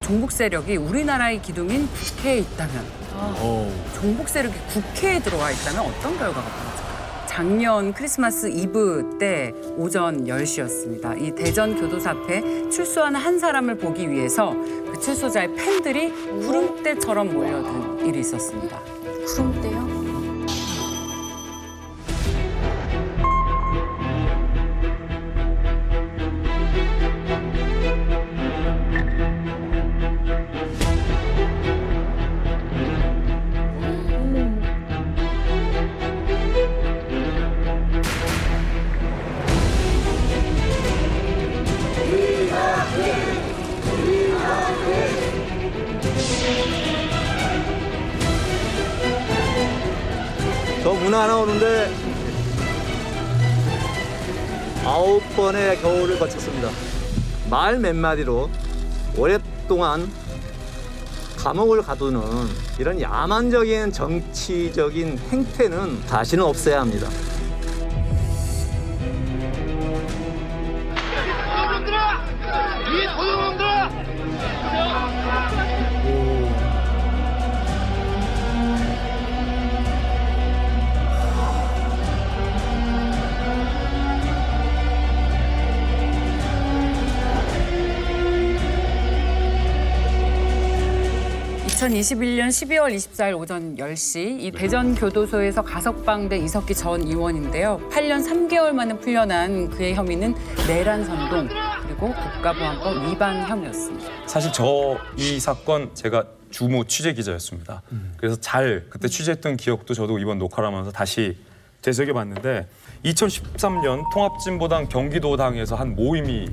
종북 세력이 우리나라의 기둥인 국회에 있다면, 종북 세력이 국회에 들어와 있다면 어떤 결과가 벌어질까요? 작년 크리스마스 이브 때 오전 10시였습니다. 이 대전 교도소 앞에 출소하는 한 사람을 보기 위해서 그 출소자의 팬들이 구름대처럼 몰려든 일이 있었습니다. 구름대요? 저 문 하나 오는데 9번의 겨울을 거쳤습니다. 말 몇 마디로 오랫동안 감옥을 가두는 이런 야만적인 정치적인 행태는 다시는 없애야 합니다. 이 도둑놈들아! (2021년 12월 24일) 오전 10시 이 대전 교도소에서 가석방된 이석기 전 의원인데요. 8년 3개월 만에 풀려난 그의 혐의는 내란 선동 그리고 국가보안법 위반 혐의였습니다. 사실 이 사건 제가 주무 취재 기자였습니다. 그래서 그때 취재했던 기억도 저도 이번 녹화를 하면서 다시 되새겨봤는데 2013년 통합진보당 경기도당에서 한 모임이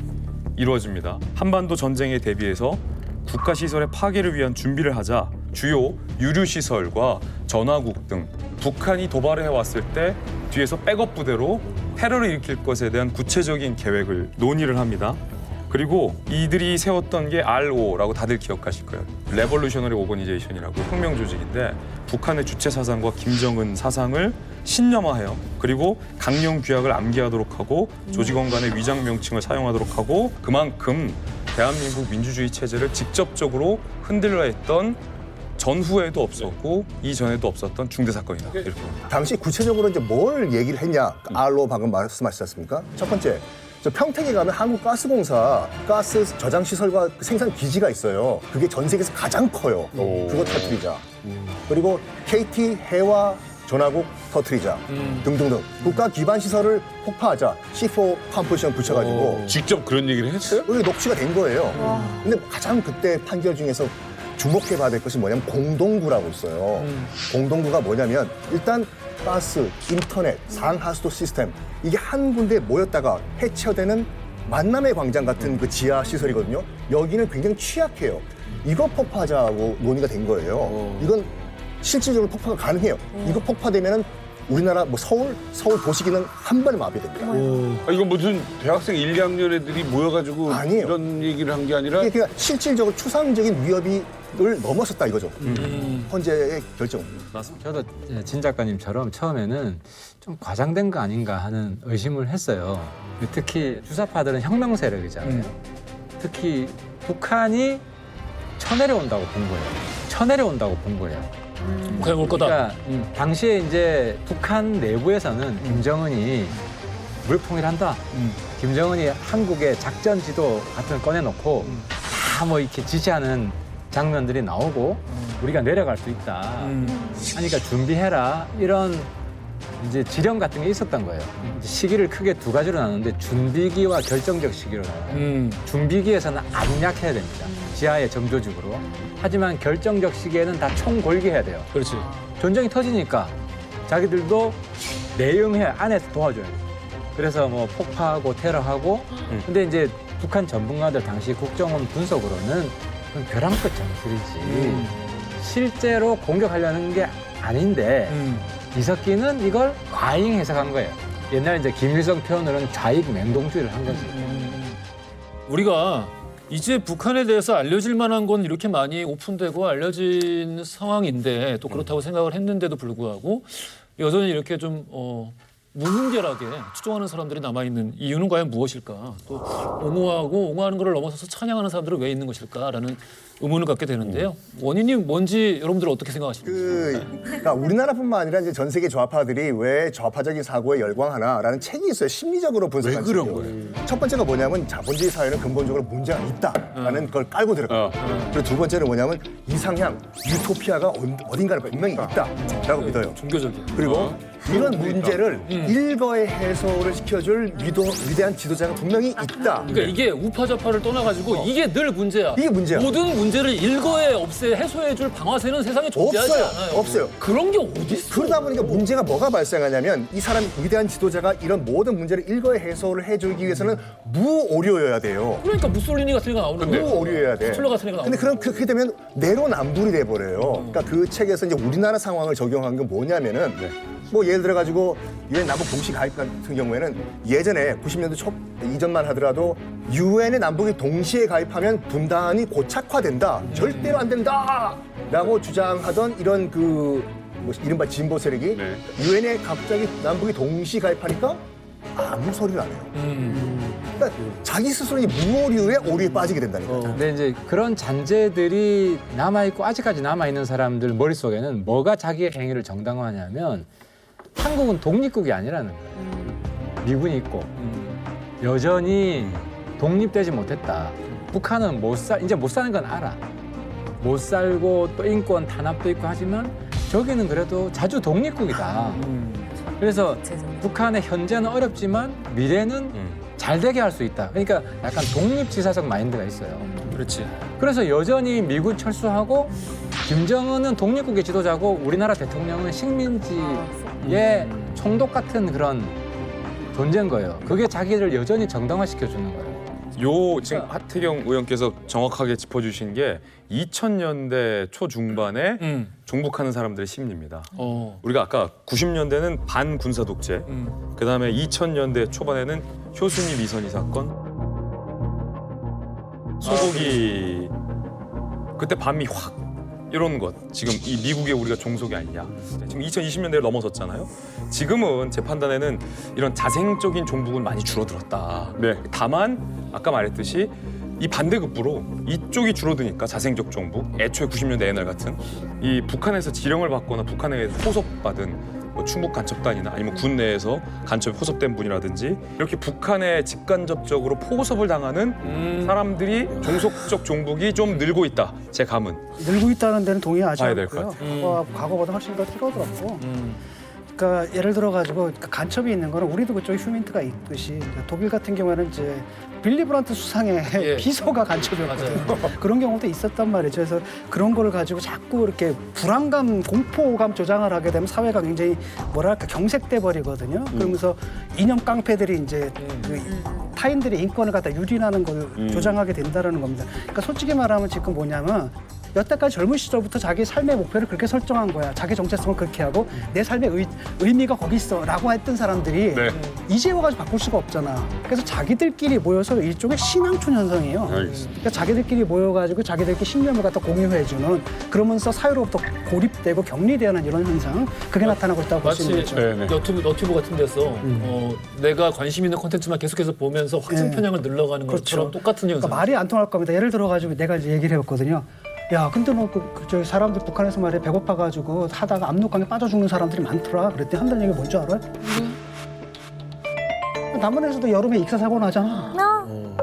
이루어집니다. 한반도 전쟁에 대비해서 국가시설의 파괴를 위한 준비를 하자 주요 유류시설과 전화국 등 북한이 도발을 해왔을 때 뒤에서 백업 부대로 테러를 일으킬 것에 대한 구체적인 계획을 논의를 합니다. 그리고 이들이 세웠던 게 RO라고 다들 기억하실 거예요. 레볼루셔너리 오거니제이션이라고 혁명 조직인데 북한의 주체 사상과 김정은 사상을 신념화해요. 그리고 강령 규약을 암기하도록 하고 조직원 간의 위장 명칭을 사용하도록 하고 그만큼 대한민국 민주주의 체제를 직접적으로 흔들려 했던 전후에도 없었고 이전에도 없었던 중대 사건이다. 이렇게 봅니다. 당시 구체적으로 이제 뭘 얘기를 했냐? R로 방금 말씀하셨지 않습니까? 첫 번째, 저 평택에 가면 한국가스공사 가스 저장 시설과 생산 기지가 있어요. 그게 전 세계에서 가장 커요. 그거 터뜨리자. 그리고 KT 해와 전화국 터뜨리자 등등등 국가 기반 시설을 폭파하자. C4 컴포지션 붙여가지고 직접 그런 얘기를 했어요? 여기 녹취가 된 거예요. 근데 가장 그때 판결 중에서 주목해봐야 될 것이 뭐냐면 공동구라고 있어요. 공동구가 뭐냐면 일단 가스, 인터넷, 상하수도 시스템 이게 한 군데에 모였다가 해체되는 만남의 광장 같은 그 지하 시설이거든요. 여기는 굉장히 취약해요. 이거 폭파하자고 논의가 된 거예요. 이건 실질적으로 폭파가 가능해요. 이거 폭파되면은 우리나라 뭐 서울 도시기능 한 번에 마비됩니다. 이거 무슨 대학생 1, 2학년 애들이 모여가지고 아니에요. 이런 얘기를 한 게 아니라 이게 그냥 실질적으로 추상적인 위협을 넘어섰다 이거죠. 헌재의 결정입니다. 저도 진 작가님처럼 처음에는 좀 과장된 거 아닌가 하는 의심을 했어요. 특히 주사파들은 혁명 세력이잖아요. 특히 북한이 쳐내려온다고 본 거예요. 북한이 올 거다. 그러니까 당시에 이제 북한 내부에서는 김정은이 물통일한다. 김정은이 한국의 작전 지도 같은 걸 꺼내놓고 다 뭐 이렇게 지시하는 장면들이 나오고 우리가 내려갈 수 있다. 하니까 준비해라. 이런 이제 지령 같은 게 있었던 거예요. 이제 시기를 크게 두 가지로 나누는데 준비기와 결정적 시기로 나눠요. 준비기에서는 압력해야 됩니다. 지하의 정조직으로. 하지만 결정적 시기에는 다 총골기해야 돼요. 그렇지. 전쟁이 터지니까 자기들도 내응해 안에서 도와줘야 돼요. 그래서 뭐 폭파하고 테러하고 근데 이제 북한 전문가들 당시 국정원 분석으로는 벼랑 끝 전술이지 실제로 공격하려는 게 아닌데 이석기는 이걸 과잉 해석한 거예요. 옛날 이제 김일성 표현으로는 좌익 맹동주의를 한 거지. 우리가 이제 북한에 대해서 알려질 만한 건 이렇게 많이 오픈되고 알려진 상황인데 또 그렇다고 생각을 했는데도 불구하고 여전히 이렇게 좀 무분별하게 추종하는 사람들이 남아있는 이유는 과연 무엇일까? 또 옹호하는 것을 넘어서서 찬양하는 사람들은 왜 있는 것일까라는 의문을 갖게 되는데요. 원인이 뭔지 여러분들 어떻게 생각하십니까? 그러니까 우리나라뿐만 아니라 이제 전 세계 좌파들이 왜 좌파적인 사고에 열광하나라는 책이 있어요. 심리적으로 분석한 왜 그런 책이요. 거예요? 첫 번째가 뭐냐면 자본주의 사회는 근본적으로 문제가 있다라는 걸 깔고 들어가요. 그리고 두 번째는 뭐냐면 이상향, 유토피아가 어딘가에 분명히 있다라고 믿어요. 종교적인. 그리고 이런 문제를 일거에 해소를 시켜줄 위대한 지도자가 분명히 있다. 그러니까 이게 우파좌파를 떠나가지고 이게 늘 문제야. 이게 문제야. 모든 문제를 일거에 해소해줄 방아쇠는 세상에 존재하지 없어요. 않아요. 없어요. 그런 게 어디 있어? 그러다 보니까 문제가 뭐가 발생하냐면 이 사람 위대한 지도자가 이런 모든 문제를 일거에 해소를 해주기 위해서는 무오류여야 돼요. 그러니까 무솔리니 같은 애가 나오는 거야. 무오류여야 돼. 히틀러 같은 애가 근데 나오는 그렇게 되면 내로남불이 돼버려요. 그러니까 그 책에서 이제 우리나라 상황을 적용한 건 뭐냐면은 뭐 예를 들어 가지고 유엔 남북 동시 가입 같은 경우에는 예전에 90년대 초 이전만 하더라도 유엔에 남북이 동시에 가입하면 분단이 고착화된다. 절대로 안 된다라고 주장하던 이런 뭐 이른바 진보 세력이 유엔에 갑자기 남북이 동시 가입하니까 아무 소리를 안 해요. 그러니까 자기 스스로 이 무오류의 오류에 빠지게 된다니까. 근데 이제 그런 잔재들이 남아있고 아직까지 남아있는 사람들 머릿속에는 뭐가 자기의 행위를 정당화하냐면 한국은 독립국이 아니라는 거예요. 미군이 있고 여전히 독립되지 못했다. 북한은 이제 못 사는 건 알아. 못 살고 또 인권 탄압도 있고 하지만 저기는 그래도 자주 독립국이다. 그래서 북한의 현재는 어렵지만 미래는 잘 되게 할 수 있다. 그러니까 약간 독립지사적 마인드가 있어요. 그렇지. 그래서 여전히 미군 철수하고 김정은은 독립국의 지도자고 우리나라 대통령은 식민지의 총독 같은 그런 존재인 거예요. 그게 자기를 여전히 정당화시켜주는 거예요. 요 지금 하태경 의원께서 정확하게 짚어주신 게 2000년대 초중반에 종북하는 사람들의 심리입니다. 우리가 아까 90년대는 반군사 독재, 그다음에 2000년대 초반에는 효순이 미선이 사건, 소고기 그때 반미 확 이런 것 지금 이 미국에 우리가 종속이 아니냐. 지금 2020년대를 넘어섰잖아요. 지금은 제 판단에는 이런 자생적인 종북은 많이 줄어들었다. 다만 아까 말했듯이 이 반대급부로 이쪽이 줄어드니까 자생적 종북, 애초에 90년대 옛날 같은 이 북한에서 지령을 받거나 북한에 의해서 포섭받은 뭐 충북 간첩단이나 아니면 군 내에서 간첩에 포섭된 분이라든지 이렇게 북한에 직간접적으로 포섭을 당하는 사람들이 종속적 종북이 좀 늘고 있다. 제 감은. 늘고 있다는 데는 동의하지 봐야 될 않고요. 것 과거보다 훨씬 더 줄어들었고. 그러니까 예를 들어 가지고 간첩이 있는 거는 우리도 그쪽에 휴민트가 있듯이 그러니까 독일 같은 경우에는 이제 빌리 브란트 수상의 예. 비서가 간첩이었거든요. 그런 경우도 있었단 말이죠. 그래서 그런 거를 가지고 자꾸 이렇게 불안감, 공포감 조장을 하게 되면 사회가 굉장히 뭐랄까 경색돼 버리거든요. 그러면서 이념 깡패들이 이제 그 타인들의 인권을 갖다 유린하는 걸 조장하게 된다는 겁니다. 그러니까 솔직히 말하면 지금 뭐냐면 여태까지 젊은 시절부터 자기 삶의 목표를 그렇게 설정한 거야. 자기 정체성을 그렇게 하고 내 삶의 의미가 거기 있어 라고 했던 사람들이 이제 와가지고 바꿀 수가 없잖아. 그래서 자기들끼리 모여서 일종의 신앙촌 현상이에요. 그러니까 자기들끼리 모여가지고 자기들끼리 신념을 갖다 공유해주는 그러면서 사회로부터 고립되고 격리되는 이런 현상 그게 나타나고 있다고 볼 수 있는 마치 거죠. 너튜브 같은 데서 내가 관심 있는 콘텐츠만 계속해서 보면서 확증 편향을 늘러가는 것처럼 똑같은 현상. 그러니까 말이 안 통할 겁니다. 예를 들어가지고 내가 이제 얘기를 해봤거든요. 야, 근데 뭐 저기 사람들 북한에서 말이야 배고파가지고 하다가 압록강에 빠져 죽는 사람들이 많더라. 그랬더니 한다는 얘기 뭔지 알아요? 남한에서도 여름에 익사 사고 나잖아.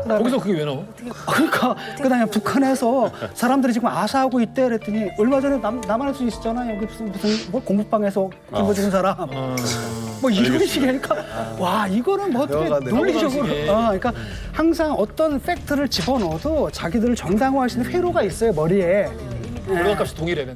거기서 그게 왜 나와? 그러니까 그다음에 북한에서 사람들이 지금 아사하고 있대 그랬더니 얼마 전에 남한에서 있었잖아. 여기 무슨 뭐 공부방에서 굶어 죽은 사람. 뭐 이런 식이니까 와 이거는 뭐 어떻게 논리적으로 그러니까 항상 어떤 팩트를 집어넣어도 자기들을 정당화할 수 있는 회로가 있어요 머리에. 결과값이 동일해.